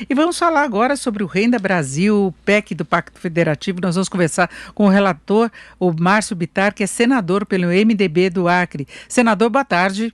E vamos falar agora sobre o Renda Brasil, o PEC do Pacto Federativo. Nós vamos conversar com o relator, o Márcio Bittar, que é senador pelo MDB do Acre. Senador, boa tarde.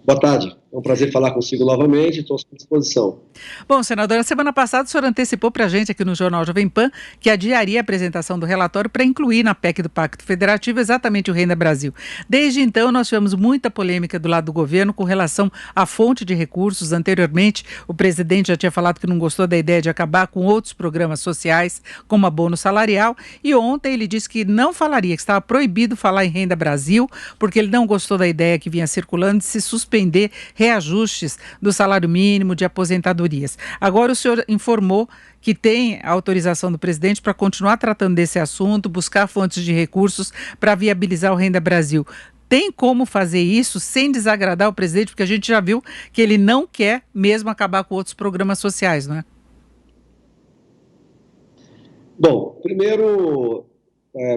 Boa tarde, é um prazer falar consigo novamente, estou à sua disposição. Bom, senador, a semana passada o senhor antecipou para a gente aqui no Jornal Jovem Pan que adiaria a apresentação do relatório para incluir na PEC do Pacto Federativo exatamente o Renda Brasil. Desde então, nós tivemos muita polêmica do lado do governo com relação à fonte de recursos. Anteriormente, o presidente já tinha falado que não gostou da ideia de acabar com outros programas sociais, como abono salarial, e ontem ele disse que não falaria, que estava proibido falar em Renda Brasil, porque ele não gostou da ideia que vinha circulando de se suspender reajustes do salário mínimo, de aposentadorias. Agora o senhor informou que tem a autorização do presidente para continuar tratando desse assunto, buscar fontes de recursos para viabilizar o Renda Brasil. Tem como fazer isso sem desagradar o presidente? Porque a gente já viu que ele não quer mesmo acabar com outros programas sociais, não é? Bom, primeiro,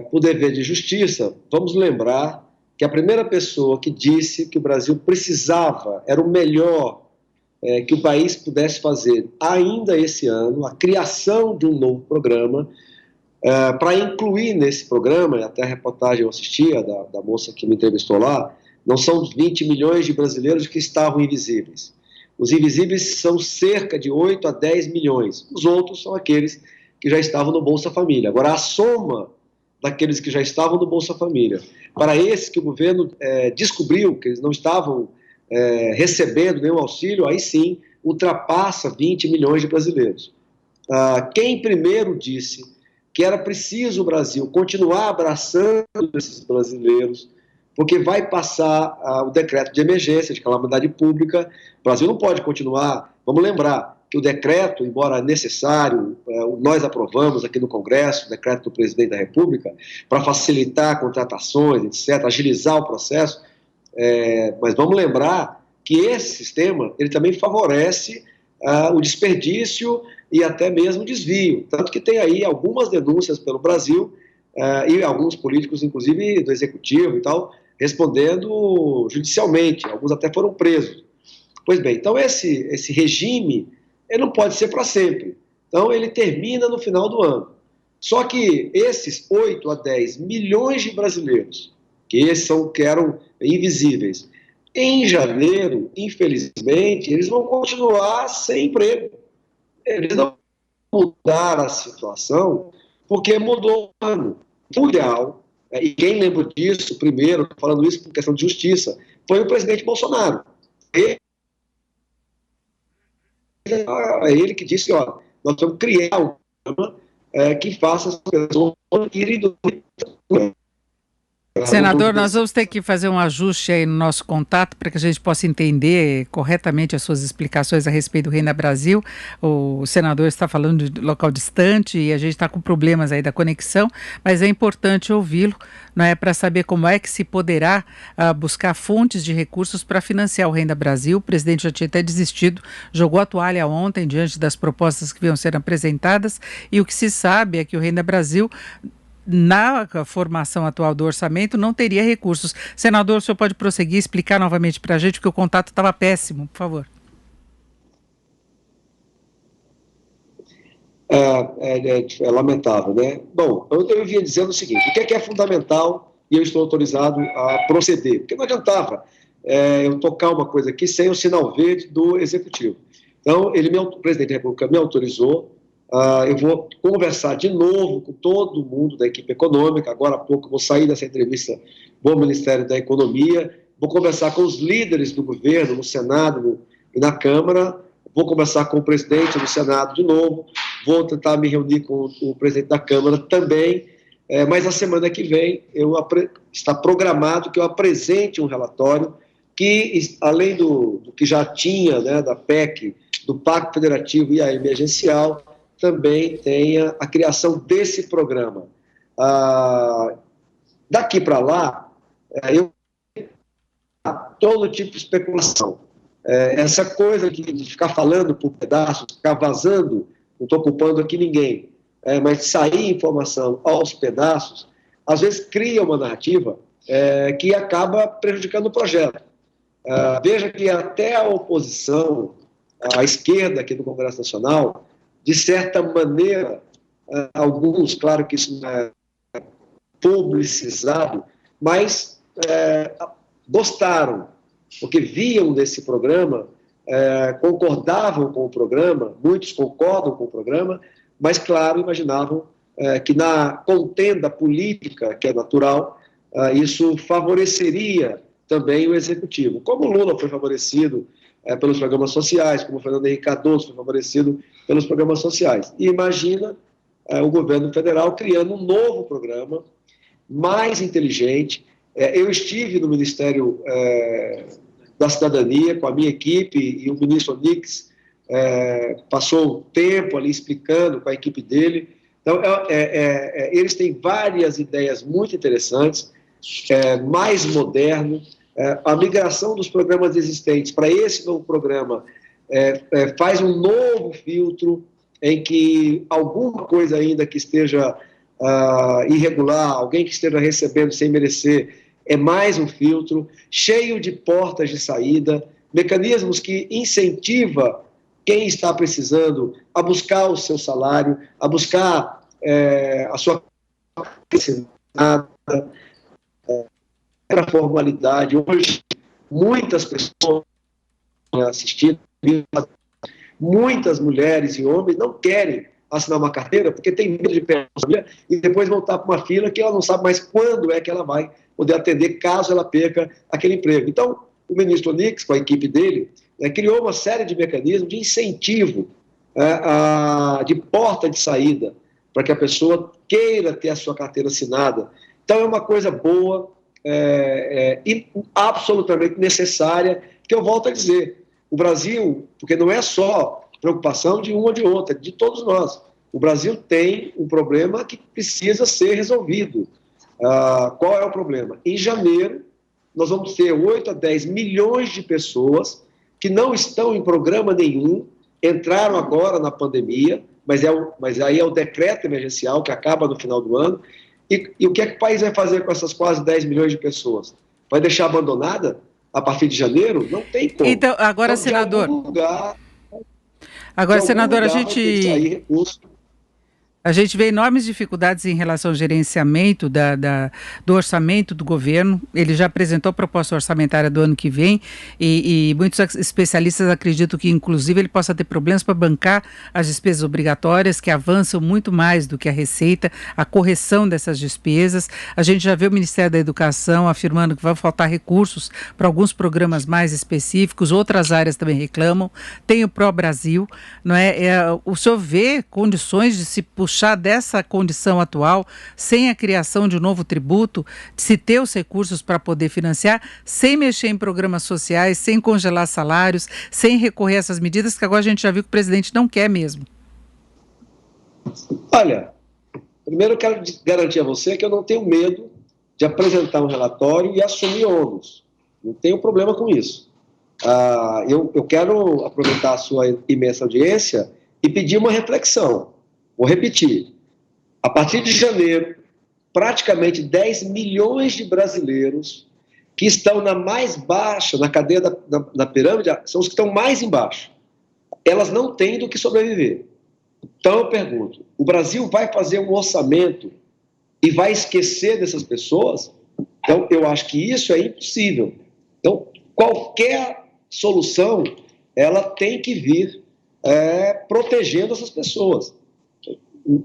por dever de justiça, vamos lembrar que a primeira pessoa que disse que o Brasil precisava, era o melhor que o país pudesse fazer ainda esse ano, a criação de um novo programa, para incluir nesse programa, e até a reportagem eu assistia da moça que me entrevistou lá, não são 20 milhões de brasileiros que estavam invisíveis. Os invisíveis são cerca de 8 a 10 milhões. Os outros são aqueles que já estavam no Bolsa Família. Agora, a soma daqueles que já estavam no Bolsa Família, para esses que o governo descobriu que eles não estavam recebendo nenhum auxílio, aí sim ultrapassa 20 milhões de brasileiros. Quem primeiro disse que era preciso o Brasil continuar abraçando esses brasileiros, porque vai passar o decreto de emergência, de calamidade pública, o Brasil não pode continuar. Vamos lembrar que o decreto, embora necessário, nós aprovamos aqui no Congresso, o decreto do presidente da República, para facilitar contratações, etc., agilizar o processo. Mas vamos lembrar que esse sistema ele também favorece o desperdício e até mesmo o desvio, tanto que tem aí algumas denúncias pelo Brasil e alguns políticos, inclusive do Executivo e tal, respondendo judicialmente, alguns até foram presos. Pois bem, então esse regime ele não pode ser para sempre, então ele termina no final do ano. Só que esses 8 a 10 milhões de brasileiros, que eram invisíveis, em janeiro, infelizmente, eles vão continuar sem emprego. Eles não mudaram a situação porque mudou o ano mundial. E quem lembra disso, primeiro, falando isso por questão de justiça, foi o presidente Bolsonaro. É ele que disse, ó, nós vamos criar um programa que faça as pessoas irem do... Senador, nós vamos ter que fazer um ajuste aí no nosso contato para que a gente possa entender corretamente as suas explicações a respeito do Renda Brasil. O senador está falando de local distante e a gente está com problemas aí da conexão, mas é importante ouvi-lo, não é, para saber como é que se poderá buscar fontes de recursos para financiar o Renda Brasil. O presidente já tinha até desistido, jogou a toalha ontem diante das propostas que vinham ser apresentadas, e o que se sabe é que o Renda Brasil, na formação atual do orçamento, não teria recursos. Senador, o senhor pode prosseguir, explicar novamente para a gente, porque o contato estava péssimo, por favor. É lamentável, né? Bom, eu vinha dizendo o seguinte, o que é fundamental e eu estou autorizado a proceder? Porque não adiantava eu tocar uma coisa aqui sem o sinal verde do Executivo. Então, o presidente da República me autorizou. Eu vou conversar de novo com todo mundo da equipe econômica. Agora há pouco eu vou sair dessa entrevista do Ministério da Economia, vou conversar com os líderes do governo, no Senado e na Câmara, vou conversar com o presidente do Senado de novo, vou tentar me reunir com o presidente da Câmara também, mas a semana que vem está programado que eu apresente um relatório que, além do que já tinha, né, da PEC, do Pacto Federativo e a emergencial, também tenha a criação desse programa. Daqui para lá, todo tipo de especulação. Essa coisa de ficar falando por pedaços, ficar vazando, não estou culpando aqui ninguém, mas sair informação aos pedaços, às vezes cria uma narrativa que acaba prejudicando o projeto. Veja que até a oposição, a esquerda aqui do Congresso Nacional, de certa maneira, alguns, claro que isso não é publicizado, mas gostaram, porque viam desse programa, concordavam com o programa, muitos concordam com o programa, mas, claro, imaginavam que na contenda política, que é natural, isso favoreceria também o Executivo. Como o Lula foi favorecido pelos programas sociais, como o Fernando Henrique Cardoso foi favorecido pelos programas sociais. E imagina o governo federal criando um novo programa, mais inteligente. Eu estive no Ministério da Cidadania com a minha equipe e o ministro Onix passou um tempo ali explicando com a equipe dele. Então, eles têm várias ideias muito interessantes, mais moderno. A migração dos programas existentes para esse novo programa faz um novo filtro em que alguma coisa ainda que esteja irregular, alguém que esteja recebendo sem merecer, é mais um filtro, cheio de portas de saída, mecanismos que incentivam quem está precisando a buscar o seu salário, a buscar a sua para formalidade. Hoje, muitas pessoas assistindo, muitas mulheres e homens não querem assinar uma carteira porque tem medo de perder a família e depois voltar para uma fila que ela não sabe mais quando é que ela vai poder atender caso ela perca aquele emprego. Então, o ministro Onix, com a equipe dele, criou uma série de mecanismos de incentivo, de porta de saída, para que a pessoa queira ter a sua carteira assinada. Então, é uma coisa boa, e absolutamente necessária, que eu volto a dizer, o Brasil, porque não é só preocupação de um ou de outro, é de todos nós. O Brasil tem um problema que precisa ser resolvido. Qual é o problema? Em janeiro, nós vamos ter 8 a 10 milhões de pessoas que não estão em programa nenhum, entraram agora na pandemia, mas aí é o decreto emergencial que acaba no final do ano. E o que é que o país vai fazer com essas quase 10 milhões de pessoas? Vai deixar abandonada a partir de janeiro? Não tem como. Então, agora, então, senador... Senador, a gente vê enormes dificuldades em relação ao gerenciamento do orçamento do governo. Ele já apresentou a proposta orçamentária do ano que vem e muitos especialistas acreditam que, inclusive, ele possa ter problemas para bancar as despesas obrigatórias, que avançam muito mais do que a receita, a correção dessas despesas. A gente já vê o Ministério da Educação afirmando que vai faltar recursos para alguns programas mais específicos, outras áreas também reclamam. Tem o Pró-Brasil, não é? O senhor vê condições de se puxar dessa condição atual, sem a criação de um novo tributo, de se ter os recursos para poder financiar, sem mexer em programas sociais, sem congelar salários, sem recorrer a essas medidas que agora a gente já viu que o presidente não quer mesmo? Olha, primeiro eu quero garantir a você que eu não tenho medo de apresentar um relatório e assumir ônus. Não tenho problema com isso. Eu quero aproveitar a sua imensa audiência e pedir uma reflexão. Vou repetir, a partir de janeiro, praticamente 10 milhões de brasileiros que estão na mais baixa, na cadeia da pirâmide, são os que estão mais embaixo. Elas não têm do que sobreviver. Então eu pergunto, o Brasil vai fazer um orçamento e vai esquecer dessas pessoas? Então eu acho que isso é impossível. Então qualquer solução, ela tem que vir protegendo essas pessoas.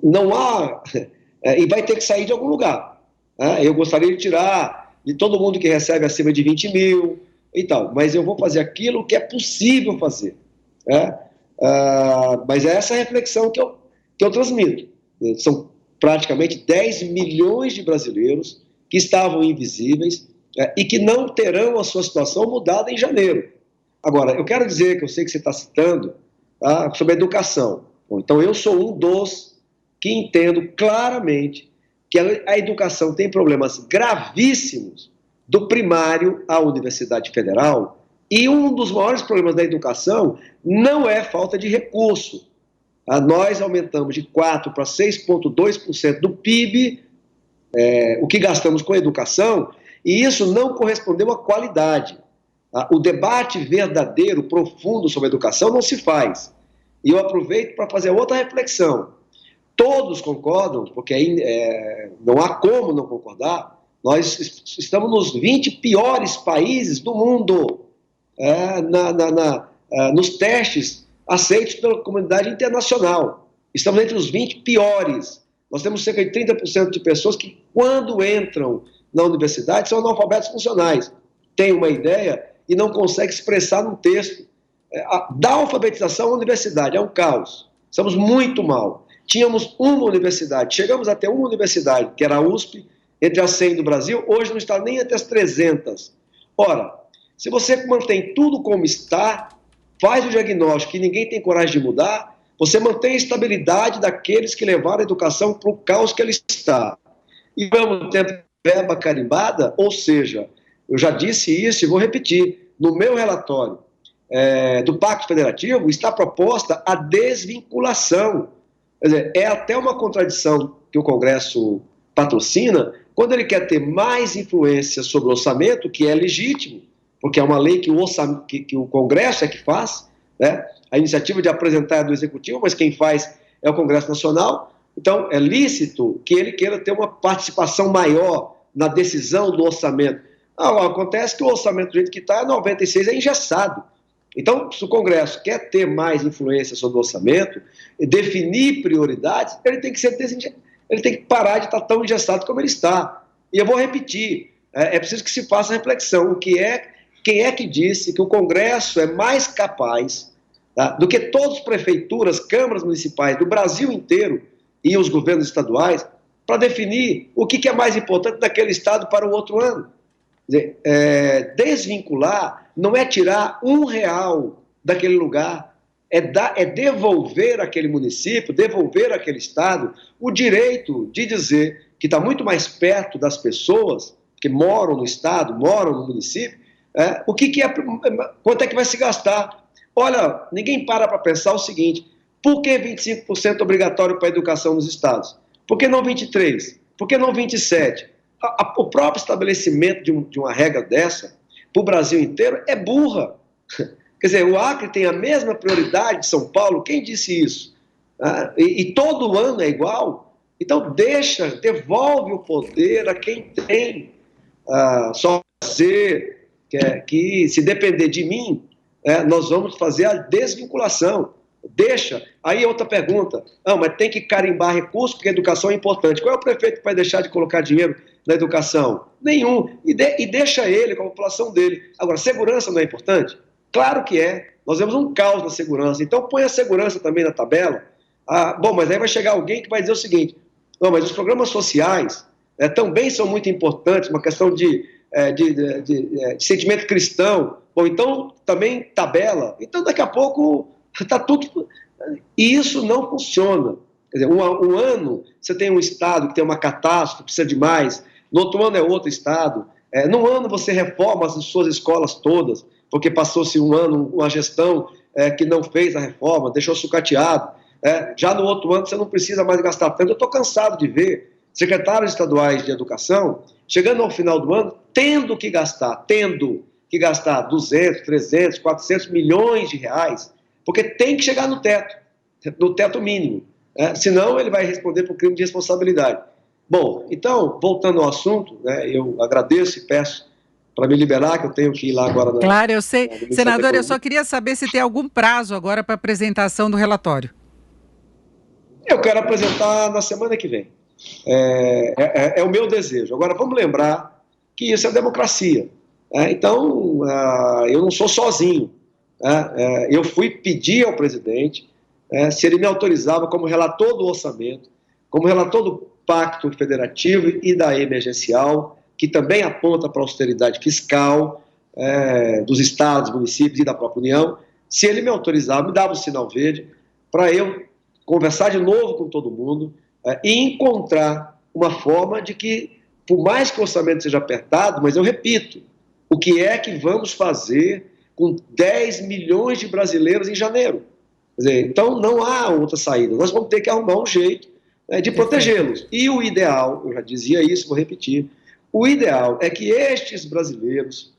Não há... e vai ter que sair de algum lugar. Eu gostaria de tirar de todo mundo que recebe acima de 20 mil e tal, mas eu vou fazer aquilo que é possível fazer. Mas é essa reflexão que eu transmito. São praticamente 10 milhões de brasileiros que estavam invisíveis e que não terão a sua situação mudada em janeiro. Agora, eu quero dizer, que eu sei que você está citando, sobre a educação. Bom, então, eu sou um dos que entendo claramente que a educação tem problemas gravíssimos, do primário à Universidade Federal, e um dos maiores problemas da educação não é falta de recurso. Nós aumentamos de 4% para 6,2% do PIB, o que gastamos com educação, e isso não correspondeu à qualidade. O debate verdadeiro, profundo sobre a educação não se faz. E eu aproveito para fazer outra reflexão. Todos concordam, porque não há como não concordar, nós estamos nos 20 piores países do mundo nos testes aceitos pela comunidade internacional. Estamos entre os 20 piores. Nós temos cerca de 30% de pessoas que, quando entram na universidade, são analfabetos funcionais. Tem uma ideia e não consegue expressar num texto. Da alfabetização à universidade, é um caos. Estamos muito mal. Tínhamos uma universidade, chegamos até uma universidade, que era a USP, entre as 100 do Brasil, hoje não está nem entre as 300. Ora, se você mantém tudo como está, faz o diagnóstico que ninguém tem coragem de mudar, você mantém a estabilidade daqueles que levaram a educação para o caos que ele está. E ao mesmo tempo, verba carimbada, ou seja, eu já disse isso e vou repetir, no meu relatório do Pacto Federativo está proposta a desvinculação. Quer dizer, é até uma contradição que o Congresso patrocina, quando ele quer ter mais influência sobre o orçamento, que é legítimo, porque é uma lei que o Congresso é que faz, né? A iniciativa de apresentar é do Executivo, mas quem faz é o Congresso Nacional. Então, é lícito que ele queira ter uma participação maior na decisão do orçamento. Acontece que o orçamento do jeito que está, 96 é engessado. Então, se o Congresso quer ter mais influência sobre o orçamento, definir prioridades, ele tem que parar de estar tão engessado como ele está. E eu vou repetir, é preciso que se faça reflexão. Quem é que disse que o Congresso é mais capaz, tá, do que todas as prefeituras, câmaras municipais do Brasil inteiro e os governos estaduais, para definir o que é mais importante daquele estado para o outro ano? Quer dizer, desvincular não é tirar R$1 daquele lugar, é devolver àquele município, devolver àquele estado o direito de dizer que está muito mais perto das pessoas que moram no estado, moram no município, quanto é que vai se gastar. Olha, ninguém para pensar o seguinte: por que 25% obrigatório para a educação nos estados? Por que não 23%? Por que não 27%? O próprio estabelecimento de uma regra dessa, para o Brasil inteiro, é burra. Quer dizer, o Acre tem a mesma prioridade de São Paulo, quem disse isso? E todo ano é igual? Então devolve o poder a quem tem. Só dizer que se depender de mim, nós vamos fazer a desvinculação. Aí outra pergunta, mas tem que carimbar recursos porque a educação é importante. Qual é o prefeito que vai deixar de colocar dinheiro na educação? Nenhum. E deixa ele com a população dele. Agora, segurança não é importante? Claro que é. Nós vemos um caos na segurança. Então põe a segurança também na tabela. Mas aí vai chegar alguém que vai dizer o seguinte: não, mas os programas sociais também são muito importantes, uma questão de sentimento cristão. Bom, então também tabela. Então daqui a pouco está tudo... E isso não funciona. Quer dizer, um ano você tem um estado que tem uma catástrofe, precisa de mais, no outro ano é outro estado. Num ano você reforma as suas escolas todas, porque passou-se um ano, uma gestão que não fez a reforma, deixou sucateado. Já no outro ano você não precisa mais gastar tanto. Eu estou cansado de ver secretários estaduais de educação chegando ao final do ano tendo que gastar 200, 300, 400 milhões de reais, porque tem que chegar no teto mínimo. Senão ele vai responder por crime de responsabilidade. Bom, então, voltando ao assunto, eu agradeço e peço para me liberar, que eu tenho que ir lá agora. Claro, eu sei. Senador, eu só queria saber se tem algum prazo agora para apresentação do relatório. Eu quero apresentar na semana que vem. É o meu desejo. Agora, vamos lembrar que isso é democracia. Então, eu não sou sozinho. Eu fui pedir ao presidente se ele me autorizava como relator do orçamento, como relator do Pacto Federativo e da emergencial, que também aponta para a austeridade fiscal dos estados, municípios e da própria União. Se ele me autorizava, me dava um sinal verde para eu conversar de novo com todo mundo e encontrar uma forma de que, por mais que o orçamento seja apertado, mas eu repito, o que é que vamos fazer com 10 milhões de brasileiros em janeiro? Quer dizer, então não há outra saída, nós vamos ter que arrumar um jeito de protegê-los. E o ideal, eu já dizia isso, vou repetir, o ideal é que estes brasileiros,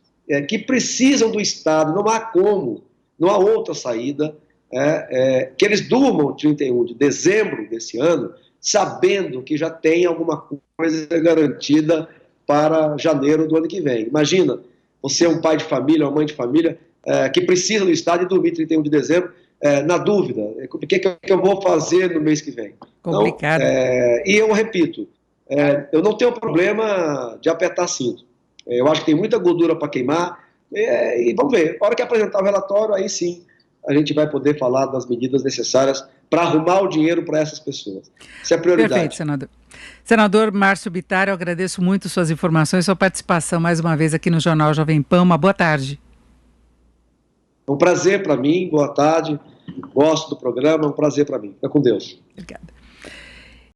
que precisam do Estado, não há como, não há outra saída, que eles durmam 31 de dezembro desse ano, sabendo que já tem alguma coisa garantida para janeiro do ano que vem. Imagina, você é um pai de família, uma mãe de família, que precisa do Estado e dormir 31 de dezembro, na dúvida, o que eu vou fazer no mês que vem? Complicado. Então, e eu repito, eu não tenho problema de apertar cinto. Eu acho que tem muita gordura para queimar, e vamos ver. Na hora que apresentar o relatório, aí sim a gente vai poder falar das medidas necessárias para arrumar o dinheiro para essas pessoas. Isso é prioridade. Perfeito, senador. Senador Márcio Bittar, eu agradeço muito suas informações, sua participação mais uma vez aqui no Jornal Jovem Pan. Uma boa tarde. É um prazer para mim, boa tarde. Gosto do programa, é um prazer para mim. Fica com Deus. Obrigada.